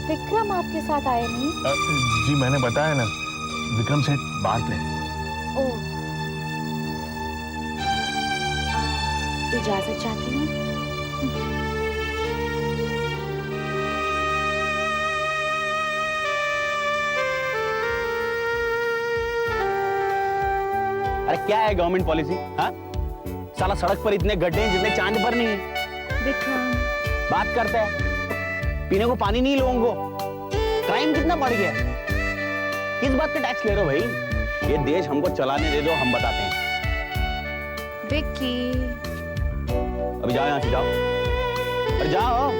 विक्रम आपके साथ आए नहीं? जी मैंने बताया ना, विक्रम से बात ले। ओह, इजाजत चाहती हूँ। अरे क्या है गवर्नमेंट पॉलिसी? हाँ, साला सड़क पर इतने गड्ढे हैं जितने चांद पर नहीं है। विक्रम बात करते हैं, पीने को पानी नहीं लोगों को। क्राइम कितना बढ़ गया है। किस बात का टैक्स ले रहे हो भाई? ये देश हमको चलाने दे दो, हम बताते हैं। विक्की, अभी जाओ यहाँ से, जाओ। अरे जाओ।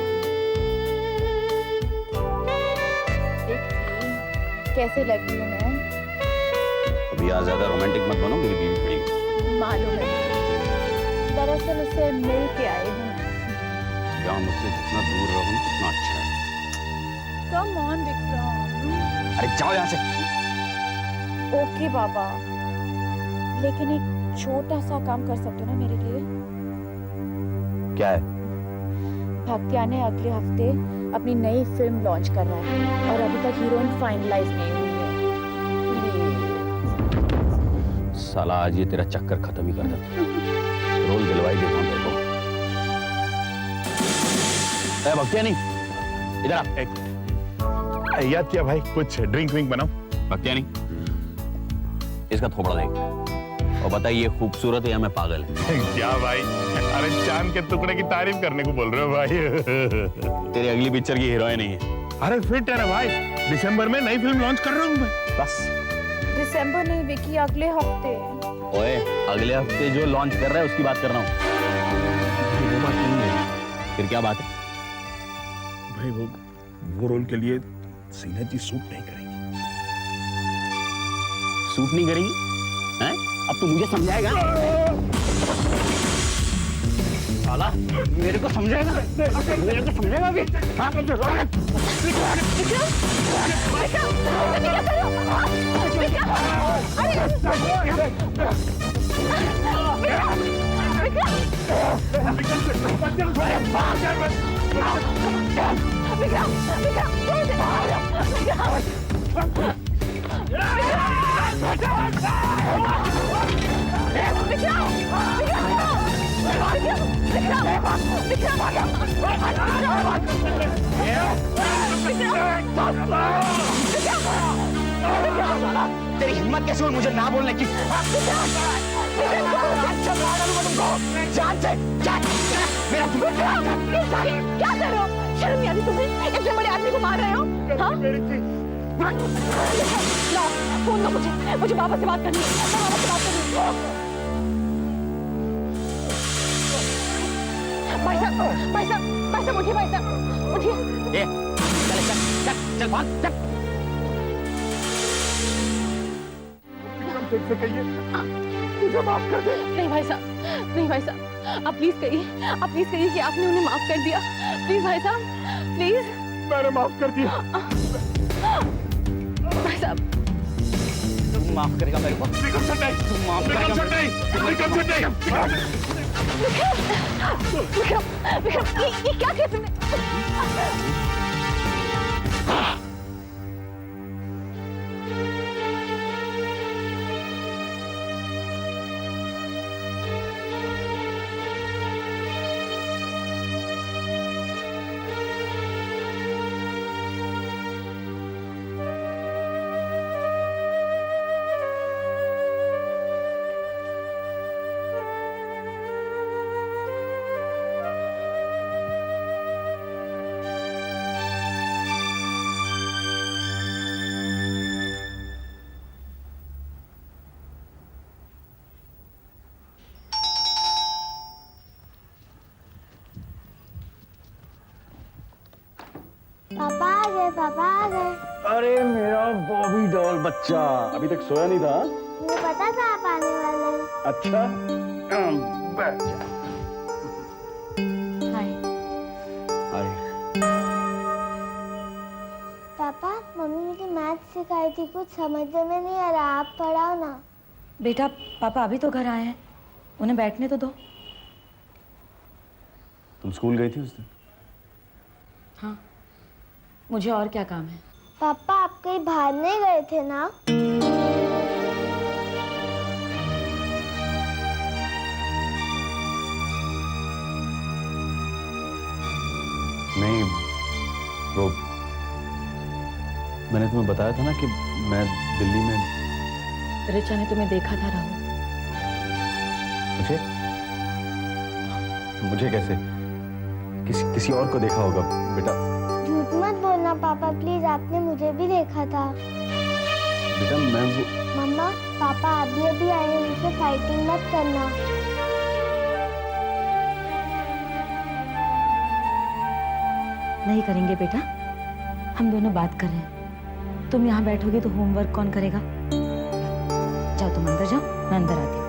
विक्की, कैसे लग रही हूँ मैं? अभी आज ज्यादा रोमांटिक मत बनो, मेरी बीवी खड़ी है। मालूम है, दरअसल उसे मिल के आई हूँ। जहाँ मुझसे जितना दूर रहो उतना अच्छा है। Come on Vikram. अरे जाओ यहाँ से। ओके बाबा, लेकिन एक छोटा सा काम कर सकते हो ना मेरे लिए? क्या है? भक्तिया ने अगले हफ्ते अपनी नई फिल्म लॉन्च कर रहा है और अभी तक हीरोइन फाइनलाइज नहीं हुई है। साला आज ये तेरा चक्कर खत्म ही कर देता। रोल दिलवाई देता हूँ तेरे को। भक्तिया नहीं, इधर आ। याद किया भाई, कुछ ड्रिंक विंक बनाओ। भक्तिया नहीं, इसका थोबड़ा देख और बता ये खूबसूरत है या मैं पागल है? क्या भाई, अरे चांद के टुकड़े की तारीफ करने को बोल रहे हो भाई? तेरी अगली पिक्चर की हीरोइन नहीं है। अरे फिट है ना भाई, दिसंबर में नई फिल्म लॉन्च कर रहा हूँ मैं। बस दिसंबर नहीं विकी, अगले हफ्ते। ओए, अगले हफ्ते जो लॉन्च कर रहा है उसकी बात कर रहा हूँ। वो बात नहीं है। फिर क्या बात है? भाई वो रोल के लिए सीना जी सूट नहीं करेगी। सूट नहीं करेगी? हैं? अब तू मुझे समझाएगा? साला मेरे को समझाएगा? मेरे को समझाएगा अभी? हाँ? तेरी हिम्मत कैसे हुई मुझे ना बोलने की? जान से मेरा क्या कर रहे हो? शर्म नहीं आती तुम्हें? इतने बड़े आदमी को मार रहे हो? हाँ? लाओ, फोन दो मुझे बाबा से बात करनी है। मैं बाबा से बात करनी है। भाई साहब उठिए, भाई साहब उठिए। चल भाग, चल। से कहिए मुझे माफ कर दे। नहीं भाई साहब, आप प्लीज कहिए कि आपने उन्हें माफ कर दिया। प्लीज भाई साहब, प्लीज। मैंने माफ कर दिया। भाई साहब, तुम माफ करेगा मेरे को? विक्रम सर नहीं, तुम माफ करेगा? विक्रम, ये क्या किया तुमने? पापा आ गए। अरे मेरा बॉबी डॉल बच्चा, अभी तक सोया नहीं था? मुझे पता था आप आने वाले हैं। अच्छा, बैठ जा। हाय। हाय। पापा, मम्मी मुझे मैथ सिखाई थी, कुछ समझ में नहीं आ रहा, आप पढ़ाओ ना। बेटा, पापा अभी तो घर आए हैं, उन्हें बैठने तो दो। तुम स्कूल गई थी उस दिन? हाँ। मुझे और क्या काम है? पापा आप कहीं बाहर नहीं गए थे ना? नहीं, वो मैंने तुम्हें बताया था ना कि मैं दिल्ली में। रिचा ने तुम्हें देखा था राहुल। मुझे कैसे? किसी और को देखा होगा बेटा। झूठ मत बोलना पापा प्लीज, आपने मुझे भी देखा था। बेटा मैं वो मम्मा पापा अभी अभी आए हैं, उनसे फाइटिंग मत करना। नहीं करेंगे बेटा, हम दोनों बात कर रहे हैं। तुम यहाँ बैठोगे तो होमवर्क कौन करेगा? जाओ तुम अंदर जाओ, मैं अंदर आती हूँ।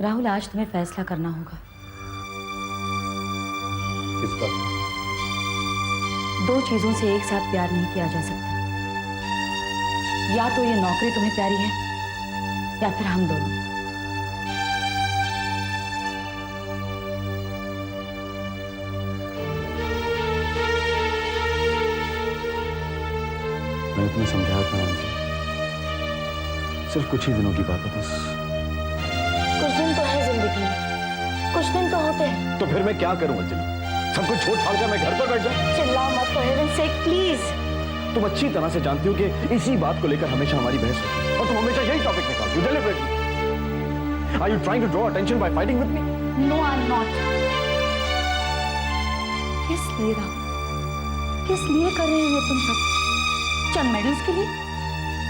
राहुल आज तुम्हें फैसला करना होगा। किस बात? दो चीजों से एक साथ प्यार नहीं किया जा सकता। या तो ये नौकरी तुम्हें प्यारी है या फिर हम दोनों। मैंने तुम्हें समझाया था ना, सिर्फ कुछ ही दिनों की बात है बस। कुछ दिन तो है जिंदगी में, कुछ दिन तो होते हैं। तो फिर मैं क्या करूं अंजलि? सब कुछ छोड़ छाड़ कर मैं घर पर बैठ जाऊं? चिल्लाओ मत फॉर हेवन्स सेक प्लीज। तुम अच्छी तरह से जानती हो कि इसी बात को लेकर हमेशा हमारी बहस होती है और तुम हमेशा यही टॉपिक निकालती हो deliberately. Are you trying to draw attention by fighting with me? No I am not. किस लिए राहुल, किस लिए कर रहे हो ये तुम सब? चंद मेडल्स के लिए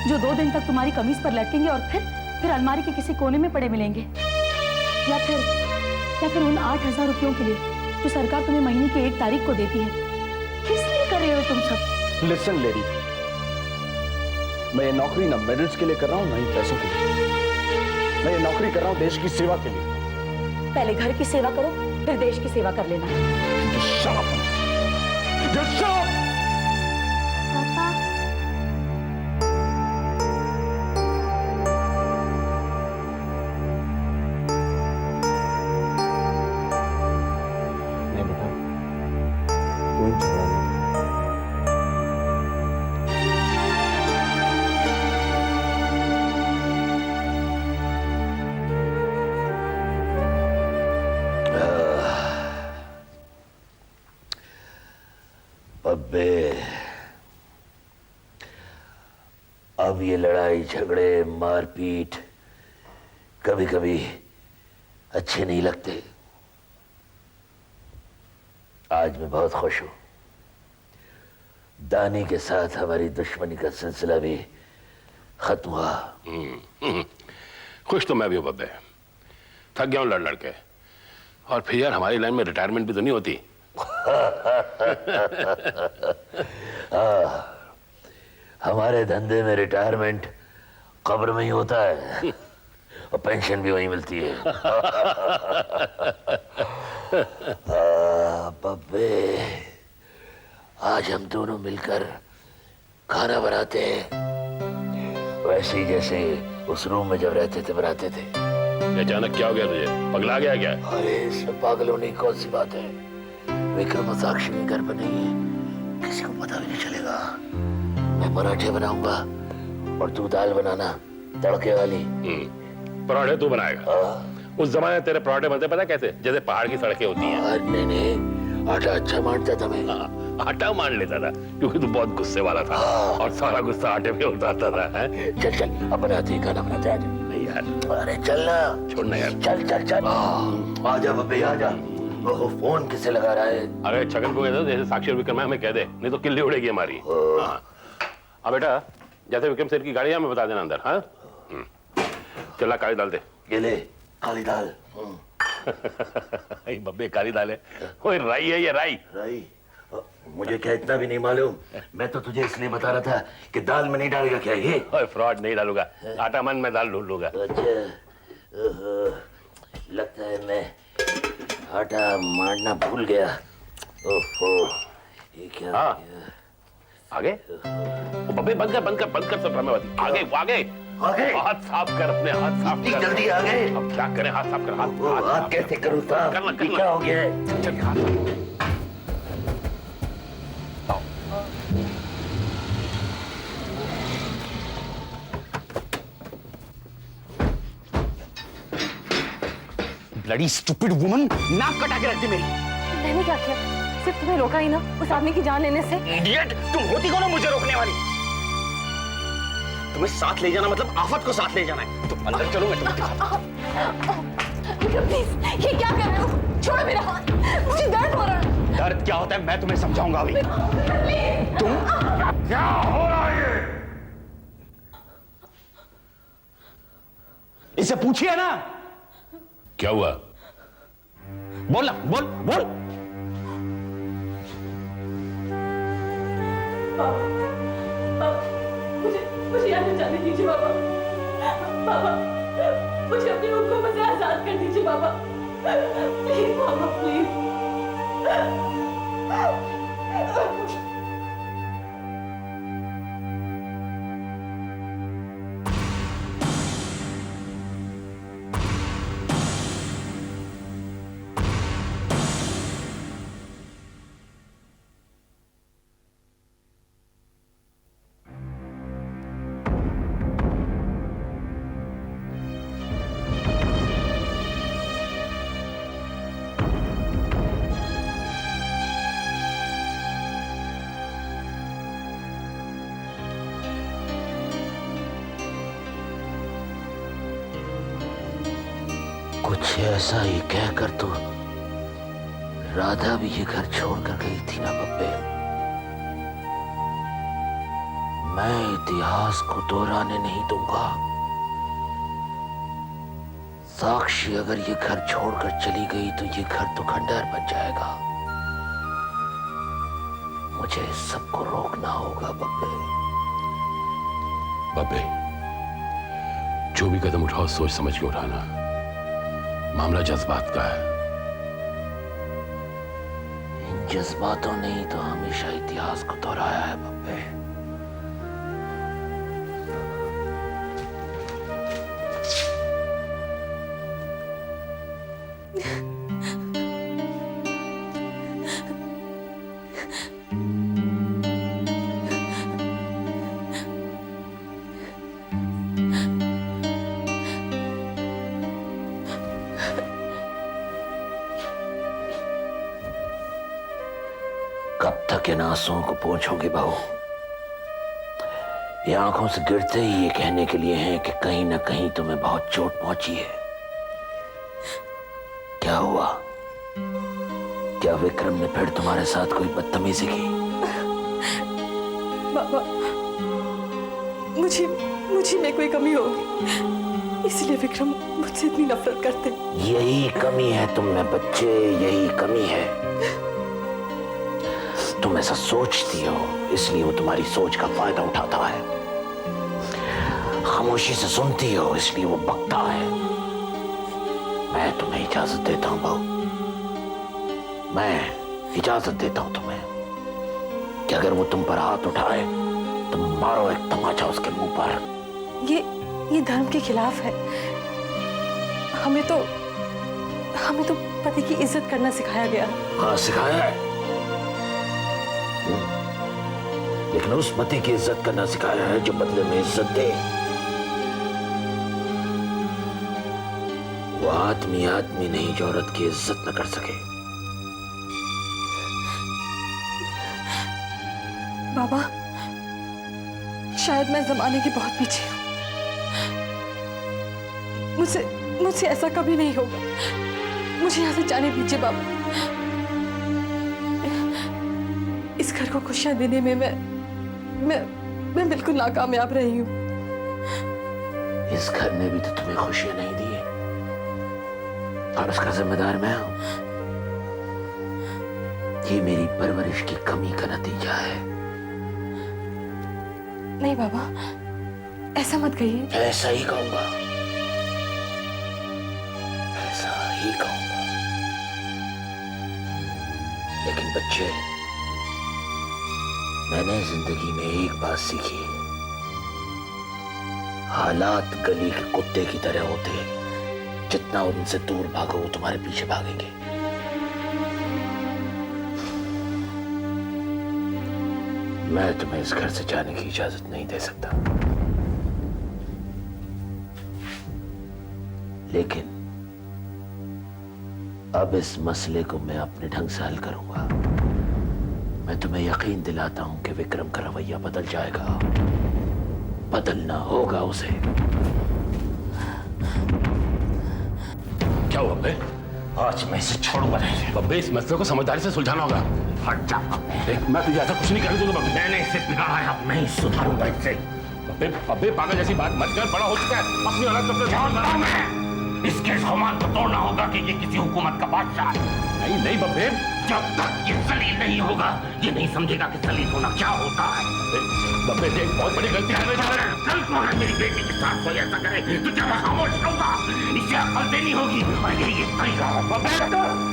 जो 2 दिन तक तुम्हारी कमीज पर लटकेंगे और फिर अलमारी के किसी कोने में पड़े मिलेंगे? या फिर उन 8,000 रुपयों के लिए जो सरकार तुम्हें महीने की 1 तारीख को देती है? किस लिए कर रहे हो तुम सब? Listen, lady. मैं ये नौकरी ना मेडल्स के लिए कर रहा हूँ ना ही पैसों के लिए। मैं ये नौकरी कर रहा हूँ देश की सेवा के लिए। पहले घर की सेवा करो, फिर देश की सेवा कर लेना। Just shut up. Just shut up. पापा नहीं बेटा, कोई झगड़ा नहीं। अबे अब ये लड़ाई झगड़े मारपीट कभी कभी अच्छे नहीं लगते। आज मैं बहुत खुश हूं, दानी के साथ हमारी दुश्मनी का सिलसिला भी खत्म हुआ। खुश तो मैं भी हूं बब्बे, थक गया हूं लड़ लड़ के। और फिर यार हमारी लाइन में रिटायरमेंट भी तो नहीं होती। हमारे धंधे में रिटायरमेंट कब्र में ही होता है और पेंशन भी वहीं मिलती है। बब्बे आज हम दोनों मिलकर खाना बनाते हैं, वैसे ही जैसे उस रूम में जब रहते थे बनाते थे। अचानक क्या हो गया तुझे? पगला गया क्या? अरे इसमें पागल होने की कौन सी बात है? विक्रम और साक्षी भी घर पर नहीं है, किसी को पता भी नहीं चलेगा। मैं पराठे बनाऊंगा और तू दाल बनाना तड़के वाली। पराठे तू बनाएगा? उस जमाने में तेरे पराठे बनते पता कैसे? जैसे पहाड़ की सड़कें होती हैं। नहीं, आटा अच्छा मारता था मैं। आटा मान लेता था क्योंकि तू बहुत गुस्से वाला था और सारा गुस्सा आटे में उतारता था। चल चल अब बनाते हैं, खाना बनाते हैं। नहीं यार, अरे चल ना, छोड़ना यार। चल चल चल आजा बब्बे आजा। ओहो फोन किससे लगा रहा है? अरे छगन को कह दो जैसे साक्षी और विक्रम है हमें कह दे, नहीं तो किल्ली उड़ेगी हमारी। हाँ बेटा, जैसे विक्रम सेठ की गाड़ी है हमें बता देना अंदर। हाँ चला काली दाल दे। ये ले काली दाल। बब्बे काली दाल है? ओए राई है ये, राई। राई? मुझे क्या इतना भी नहीं मालूम? मैं तो तुझे इसलिए बता रहा था कि दाल में नहीं डालेगा क्या ये? ओए फ्रॉड नहीं डालूंगा, आटा मन में दाल ढूंढ लूंगा। अच्छा लगता है मैं आटा मारना भूल गया। ओहो ये क्या हो गया? आगे? ओ अबे बंद कर सब ड्रामेबाजी। आगे आगे आगे हाथ साफ कर, अपने हाथ साफ इतनी कर। जल्दी आ गए? अब क्या करें, हाथ साफ कर। हाथ हाथ कैसे करूं साहब? करना, ये क्या हो गया है? चल चल हाथ आओ। ब्लडी स्टूपिड वुमन, नाक कटा के रखती मेरी। मैंने क्या किया? सिर्फ तुम्हें रोका ही ना उस आदमी की जान लेने से। इडियट, तुम होती कौन हो मुझे रोकने वाली? तुम्हें साथ ले जाना मतलब आफत को साथ ले जाना है। तुम अंदर चलो, मैं तुम्हें दिखाता हूं। प्लीज, ये क्या कर रहे हो? छोड़ो मेरा हाथ, मुझे दर्द हो रहा है। दर्द क्या होता है मैं तुम्हें समझाऊंगा अभी। तुम क्या हो रहा है ये? इससे पूछिए ना। क्या हुआ? बोल ना, बोल बोल। मुझे यहाँ जाने दीजिए बाबा। बाबा, मुझे अपनी हुकूमत से आजाद कर दीजिए बाबा। Please Baba, please. कुछ ऐसा ही कहकर तो राधा भी ये घर छोड़कर गई थी ना बब्बे। मैं इतिहास को दोहराने नहीं दूंगा। साक्षी अगर ये घर छोड़कर चली गई तो ये घर तो खंडहर बन जाएगा। मुझे इस सबको रोकना होगा बब्बे। बाबे, जो भी कदम उठाओ सोच समझ के उठाना। मामला जज्बात का है। इन जज्बातों ने ही तो हमेशा इतिहास को दोहराया है बब्बे। कब तक इन आंसुओं को पोंछोगे बहू? ये आंखों से गिरते ही ये कहने के लिए हैं कि कहीं ना कहीं तुम्हें बहुत चोट पहुंची है। क्या हुआ? क्या विक्रम ने फिर तुम्हारे साथ कोई बदतमीजी की? बाबा, मुझे में कोई कमी होगी, इसलिए विक्रम मुझसे इतनी नफरत करते। यही कमी है तुम में बच्चे, यही कमी है। तुम ऐसा सोचती हो इसलिए वो तुम्हारी सोच का फायदा उठाता है। खामोशी से सुनती हो इसलिए वो बकता है। मैं तुम्हें इजाजत देता हूं बहू, मैं इजाजत देता हूं तुम्हें कि अगर वो तुम पर हाथ उठाए तो मारो एक तमाचा उसके मुंह पर। ये धर्म के खिलाफ है। हमें तो पति की इज्जत करना सिखाया गया। हाँ, सिखाया है, लेकिन उस पति की इज्जत करना सिखाया है जो बदले में इज्जत दे। वो आदमी नहीं जो औरत की इज्जत न कर सके। बाबा, शायद मैं जमाने के बहुत पीछे हूं। मुझसे ऐसा कभी नहीं होगा। मुझे यहाँ से जाने दीजिए बाबा। इस घर को खुशियां देने में मैं बिल्कुल नाकामयाब रही हूँ। इस घर ने भी तो तुम्हें खुशियां नहीं दी है और उसका जिम्मेदार मैं हूं। ये मेरी परवरिश की कमी का नतीजा है। नहीं बाबा, ऐसा मत कहिए। ऐसा ही कहूंगा, ऐसा ही कहूंगा। लेकिन बच्चे, मैंने जिंदगी में एक बात सीखी, हालात गली के कुत्ते की तरह होते हैं, जितना उनसे दूर भागो वो तुम्हारे पीछे भागेंगे। मैं तुम्हें इस घर से जाने की इजाजत नहीं दे सकता, लेकिन अब इस मसले को मैं अपने ढंग से हल करूंगा। मैं तुम्हें यकीन दिलाता हूं कि विक्रम का रवैया बदल जाएगा, बदलना होगा उसे। क्या हुआ बब्बे? आज मैं इसे छोड़ूंगा नहीं। बब्बे, इस मसले को समझदारी से सुलझाना होगा। हट जा बब्बे। देख, मैं तुझे ऐसा कुछ नहीं करने दूंगा बब्बे। मैंने इसे बिगाड़ा है, अब मैं ही सुधारूंगा इसे। बब्बे, बब्बे पागल जैसी बात मत कर, बड़ा हो चुका है। अपनी औलाद को अपने जान रहा मैं, इसके सामान को तोड़ना होगा कि ये किसी हुकूमत का बादशाह है। नहीं नहीं बब्बे, जब तक ये जलील नहीं होगा, ये नहीं समझेगा कि जलील होना क्या होता है। बब्बे देख, बहुत बड़ी गलती करने जा रहे हैं। कल को अगर मेरी बेटी के साथ कोई ऐसा करे तो क्या मैं खामोश रहूंगा? इसे अकल देनी होगी और यही एक तरीका है।